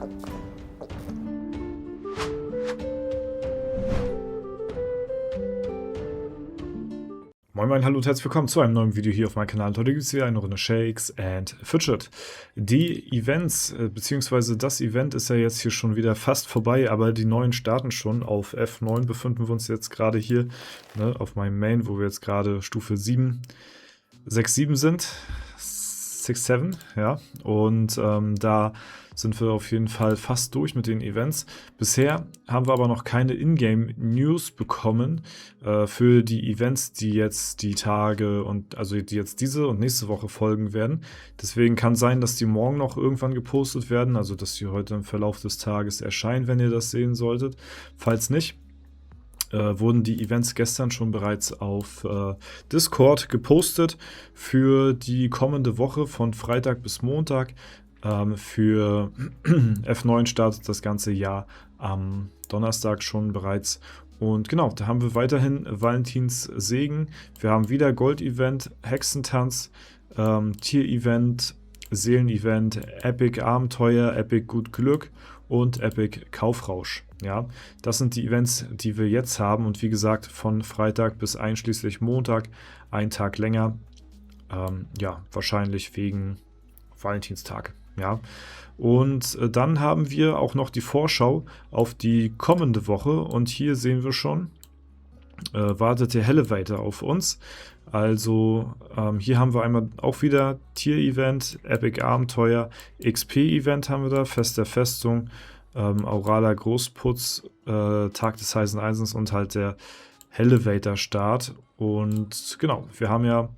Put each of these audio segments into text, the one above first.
Moin Moin, hallo und herzlich willkommen zu einem neuen Video hier auf meinem Kanal. Heute gibt es wieder eine Runde Shakes and Fidget. Die Events, beziehungsweise das Event ist ja jetzt hier schon wieder fast vorbei, aber die neuen starten schon. Auf F9 befinden wir uns jetzt gerade hier, ne, auf meinem Main, wo wir jetzt gerade Stufe 7, 6, 7 sind. 6, 7, ja. Und da sind wir auf jeden Fall fast durch mit den Events. Bisher haben wir aber noch keine Ingame-News bekommen für die Events, die jetzt die Tage und also die jetzt diese und nächste Woche folgen werden. Deswegen kann sein, dass die morgen noch irgendwann gepostet werden, also dass die heute im Verlauf des Tages erscheinen, wenn ihr das sehen solltet. Falls nicht, wurden die Events gestern schon bereits auf Discord gepostet für die kommende Woche von Freitag bis Montag. Für F9 startet das ganze Jahr am Donnerstag schon bereits. Und genau, da haben wir weiterhin Valentins Segen. Wir haben wieder Gold-Event, Hexentanz, Tier-Event, Seelen-Event, Epic Abenteuer, Epic Gut Glück und Epic Kaufrausch. Ja, das sind die Events, die wir jetzt haben. Und wie gesagt, von Freitag bis einschließlich Montag, einen Tag länger. Ja, wahrscheinlich wegen Valentinstag. Ja, und dann haben wir auch noch die Vorschau auf die kommende Woche und hier sehen wir schon, wartet der Elevator auf uns. Also hier haben wir einmal auch wieder Tier-Event, Epic Abenteuer, XP-Event haben wir da, Fest der Festung, Auraler Großputz, Tag des heißen Eisens und halt der Elevator-Start. Und genau, wir haben ja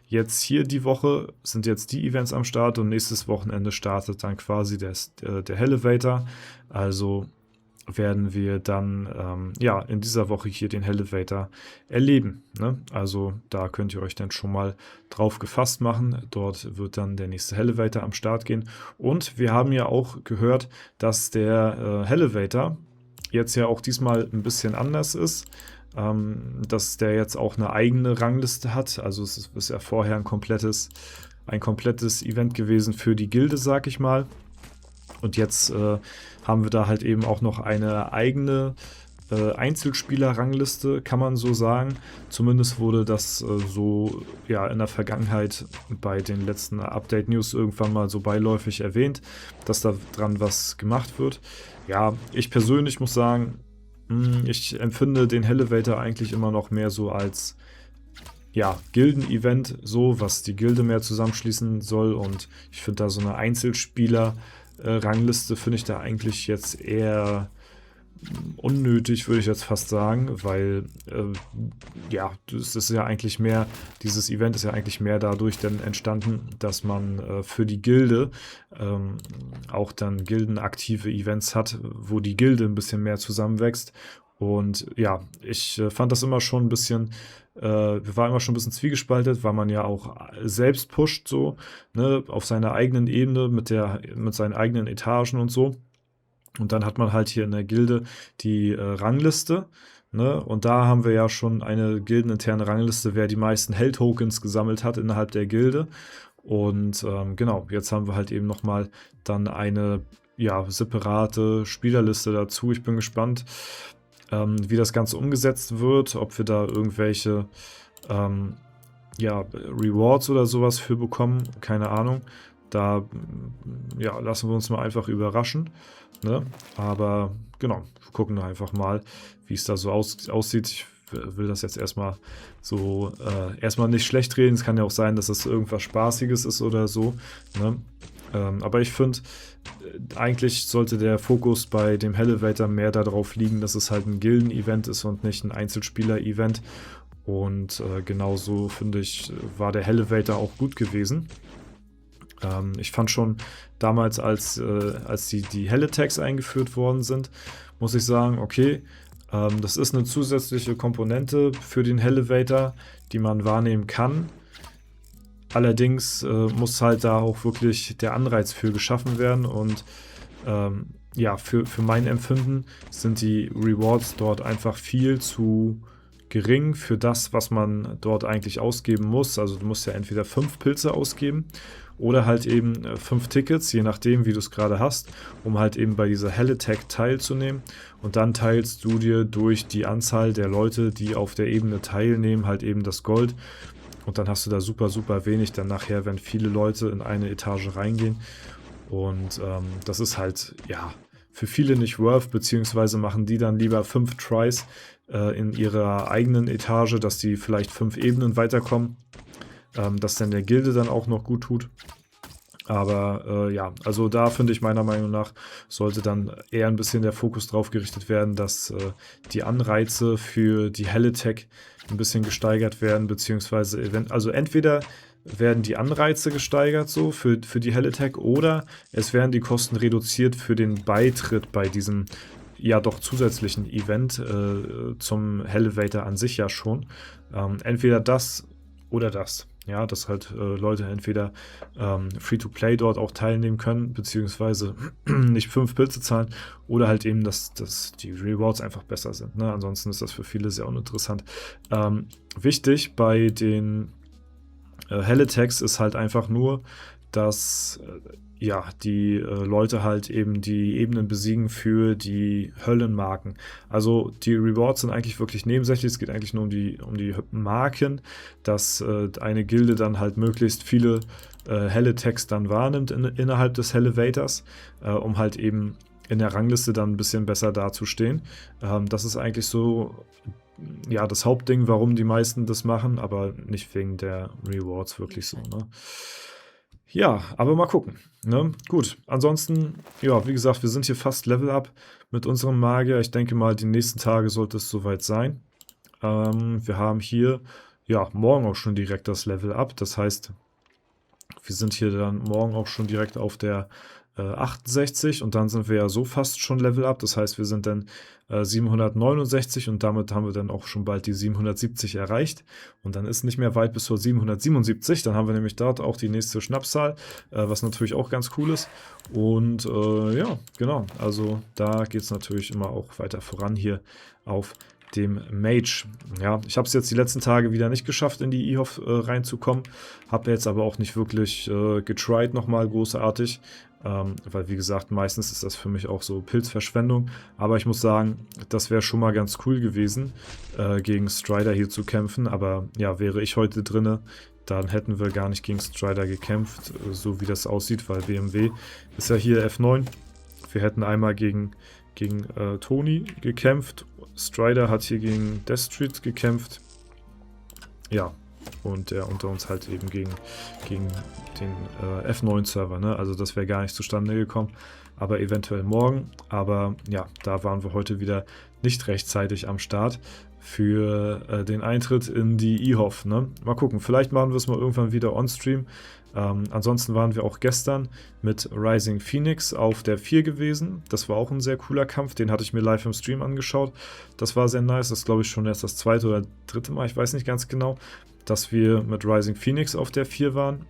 jetzt hier die Woche, sind jetzt die Events am Start und nächstes Wochenende startet dann quasi der Elevator. Also werden wir dann ja in dieser Woche hier den Elevator erleben. Ne? Also da könnt ihr euch dann schon mal drauf gefasst machen. Dort wird dann der nächste Elevator am Start gehen. Und wir haben ja auch gehört, dass der Elevator jetzt ja auch diesmal ein bisschen anders ist. Dass der jetzt auch eine eigene Rangliste hat. Also es ist ja vorher ein komplettes Event gewesen für die Gilde, sag ich mal. Und jetzt haben wir da halt eben auch noch eine eigene Einzelspieler-Rangliste, kann man so sagen. Zumindest wurde das so ja in der Vergangenheit bei den letzten Update-News irgendwann mal so beiläufig erwähnt, dass da dran was gemacht wird. Ja, ich persönlich muss sagen, ich empfinde den Elevator eigentlich immer noch mehr so als ja, Gilden-Event, so was die Gilde mehr zusammenschließen soll. Und ich finde da so eine Einzelspieler-Rangliste finde ich da eigentlich jetzt eher unnötig, würde ich jetzt fast sagen, weil ja, das ist ja eigentlich mehr, dieses Event ist ja eigentlich mehr dadurch denn entstanden, dass man für die Gilde auch dann gildenaktive Events hat, wo die Gilde ein bisschen mehr zusammenwächst. Und ja, ich fand das immer schon ein bisschen, war immer schon ein bisschen zwiegespaltet, weil man ja auch selbst pusht so, ne, auf seiner eigenen Ebene mit seinen eigenen Etagen und so. Und dann hat man halt hier in der Gilde die Rangliste, ne? Und da haben wir ja schon eine gildeninterne Rangliste, wer die meisten Hell-Tokens gesammelt hat innerhalb der Gilde. Und genau, jetzt haben wir halt eben nochmal dann eine ja, separate Spielerliste dazu. Ich bin gespannt, wie das Ganze umgesetzt wird, ob wir da irgendwelche ja, Rewards oder sowas für bekommen, keine Ahnung. Da ja, lassen wir uns mal einfach überraschen. Ne? Aber genau, wir gucken da einfach mal, wie es da so aussieht. Ich will das jetzt erstmal so erstmal nicht schlecht reden. Es kann ja auch sein, dass das irgendwas Spaßiges ist oder so. Ne? Aber ich finde, eigentlich sollte der Fokus bei dem Elevator mehr darauf liegen, dass es halt ein Gilden-Event ist und nicht ein Einzelspieler-Event. Und genauso, finde ich, war der Elevator auch gut gewesen. Ich fand schon damals, als die Hell-Attacks eingeführt worden sind, muss ich sagen, okay, das ist eine zusätzliche Komponente für den Elevator, die man wahrnehmen kann. Allerdings muss halt da auch wirklich der Anreiz für geschaffen werden und ja, für mein Empfinden sind die Rewards dort einfach viel zu gering für das, was man dort eigentlich ausgeben muss. Also du musst ja entweder 5 Pilze ausgeben oder halt eben 5 Tickets, je nachdem, wie du es gerade hast, um halt eben bei dieser Hell Attack teilzunehmen. Und dann teilst du dir durch die Anzahl der Leute, die auf der Ebene teilnehmen, halt eben das Gold. Und dann hast du da super, super wenig dann nachher, wenn viele Leute in eine Etage reingehen. Und das ist halt, ja, für viele nicht worth, beziehungsweise machen die dann lieber 5 Tries in ihrer eigenen Etage, dass die vielleicht 5 Ebenen weiterkommen, das dann der Gilde dann auch noch gut tut. Aber ja, also da finde ich meiner Meinung nach, sollte dann eher ein bisschen der Fokus drauf gerichtet werden, dass die Anreize für die Hell Attack ein bisschen gesteigert werden, beziehungsweise also entweder werden die Anreize gesteigert so für die Hell Attack oder es werden die Kosten reduziert für den Beitritt bei diesem ja doch zusätzlichen Event zum Hellevator an sich ja schon. Entweder das oder das. Ja, dass halt Leute entweder Free-to-Play dort auch teilnehmen können, beziehungsweise nicht 5 Pilze zahlen, oder halt eben, dass die Rewards einfach besser sind. Ne? Ansonsten ist das für viele sehr uninteressant. Wichtig bei den Hell Attacks ist halt einfach nur, dass ja, die Leute halt eben die Ebenen besiegen für die Höllenmarken. Also die Rewards sind eigentlich wirklich nebensächlich, es geht eigentlich nur um die Marken, dass eine Gilde dann halt möglichst viele Hell Attacks dann wahrnimmt innerhalb des Hellevators, um halt eben in der Rangliste dann ein bisschen besser dazustehen. Das ist eigentlich so ja, das Hauptding, warum die meisten das machen, aber nicht wegen der Rewards wirklich so, ne? Ja, aber mal gucken, ne? Gut, ansonsten, ja, wie gesagt, wir sind hier fast Level Up mit unserem Magier. Ich denke mal, die nächsten Tage sollte es soweit sein. Wir haben hier, ja, morgen auch schon direkt das Level Up. Das heißt, wir sind hier dann morgen auch schon direkt auf der 68 und dann sind wir ja so fast schon Level Up. Das heißt, wir sind dann 769 und damit haben wir dann auch schon bald die 770 erreicht. Und dann ist nicht mehr weit bis zur 777. Dann haben wir nämlich dort auch die nächste Schnapszahl, was natürlich auch ganz cool ist. Und ja, genau. Also da geht es natürlich immer auch weiter voran hier auf dem Mage. Ja, ich habe es jetzt die letzten Tage wieder nicht geschafft, in die E-Hof reinzukommen. Habe jetzt aber auch nicht wirklich getried nochmal großartig. Weil wie gesagt, meistens ist das für mich auch so Pilzverschwendung. Aber ich muss sagen, das wäre schon mal ganz cool gewesen, gegen Strider hier zu kämpfen. Aber ja, wäre ich heute drinne, dann hätten wir gar nicht gegen Strider gekämpft, so wie das aussieht, weil BMW ist ja hier F9. Wir hätten einmal gegen Tony gekämpft. Strider hat hier gegen Deathstreet gekämpft. Ja, und der unter uns halt eben gegen den F9-Server, ne? Also das wäre gar nicht zustande gekommen, aber eventuell morgen. Aber ja, da waren wir heute wieder nicht rechtzeitig am Start für den Eintritt in die E-Hof, ne? Mal gucken, vielleicht machen wir es mal irgendwann wieder on-stream. Ansonsten waren wir auch gestern mit Rising Phoenix auf der 4 gewesen. Das war auch ein sehr cooler Kampf, den hatte ich mir live im Stream angeschaut. Das war sehr nice, das ist glaube ich schon erst das zweite oder dritte Mal, ich weiß nicht ganz genau, dass wir mit Rising Phoenix auf der 4 waren.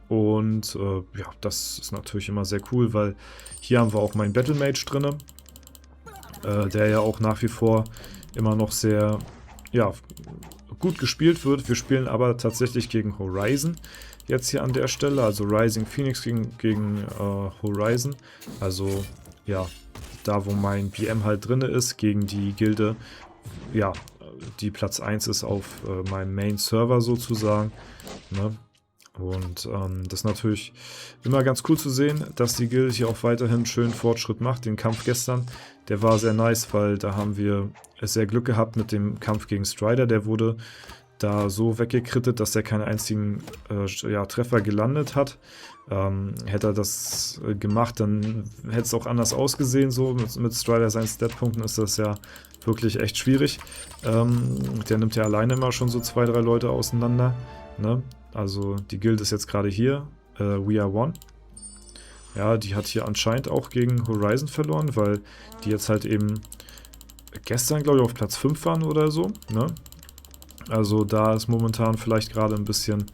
Und ja, das ist natürlich immer sehr cool, weil hier haben wir auch meinen Battle Mage drin, der ja auch nach wie vor immer noch sehr ja, gut gespielt wird. Wir spielen aber tatsächlich gegen Horizon jetzt hier an der Stelle, also Rising Phoenix gegen Horizon. Also ja, da wo mein BM halt drin ist, gegen die Gilde, ja, die Platz 1 ist auf meinem Main-Server sozusagen, ne? Und das ist natürlich immer ganz cool zu sehen, dass die Guild hier auch weiterhin schön Fortschritt macht. Den Kampf gestern, der war sehr nice, weil da haben wir sehr Glück gehabt mit dem Kampf gegen Strider. Der wurde da so weggekrittet, dass er keinen einzigen ja, Treffer gelandet hat. Hätte er das gemacht, dann hätte es auch anders ausgesehen. So mit Strider seinen Statpunkten ist das ja wirklich echt schwierig. Der nimmt ja alleine immer schon so 2, 3 Leute auseinander, ne? Also die Guild ist jetzt gerade hier, We Are One. Ja, die hat hier anscheinend auch gegen Horizon verloren, weil die jetzt halt eben gestern, glaube ich, auf Platz 5 waren oder so, ne? Also da ist momentan vielleicht gerade ein bisschen,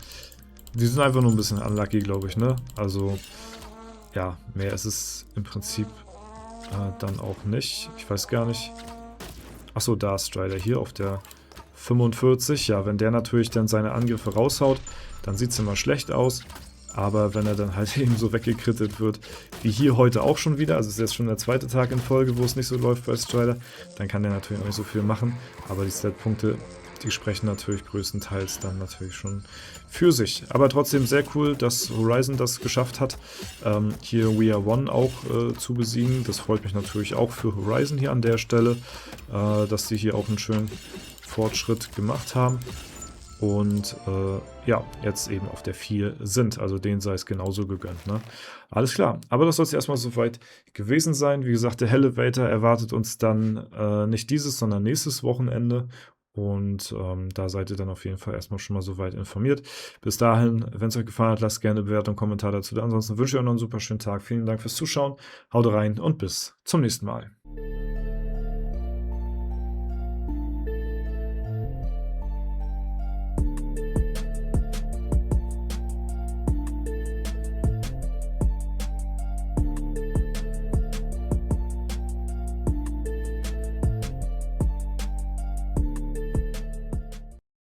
die sind einfach nur ein bisschen unlucky, glaube ich, ne? Also ja, mehr ist es im Prinzip dann auch nicht. Ich weiß gar nicht. Achso, da ist Strider hier auf der 45. Ja, wenn der natürlich dann seine Angriffe raushaut, dann sieht es immer schlecht aus. Aber wenn er dann halt eben so weggekrittet wird, wie hier heute auch schon wieder, also es ist jetzt schon der zweite Tag in Folge, wo es nicht so läuft bei Strider, dann kann der natürlich auch nicht so viel machen. Aber die Stat-Punkte, die sprechen natürlich größtenteils dann natürlich schon für sich. Aber trotzdem sehr cool, dass Horizon das geschafft hat, hier We Are One auch zu besiegen. Das freut mich natürlich auch für Horizon hier an der Stelle, dass die hier auch einen schönen Fortschritt gemacht haben. Und ja, jetzt eben auf der 4 sind. Also denen sei es genauso gegönnt. Ne? Alles klar. Aber das soll es erstmal soweit gewesen sein. Wie gesagt, der Elevator erwartet uns dann nicht dieses, sondern nächstes Wochenende. Und da seid ihr dann auf jeden Fall erstmal schon mal soweit informiert. Bis dahin, wenn es euch gefallen hat, lasst gerne eine Bewertung und Kommentar dazu. Ansonsten wünsche ich euch noch einen super schönen Tag. Vielen Dank fürs Zuschauen. Haut rein und bis zum nächsten Mal.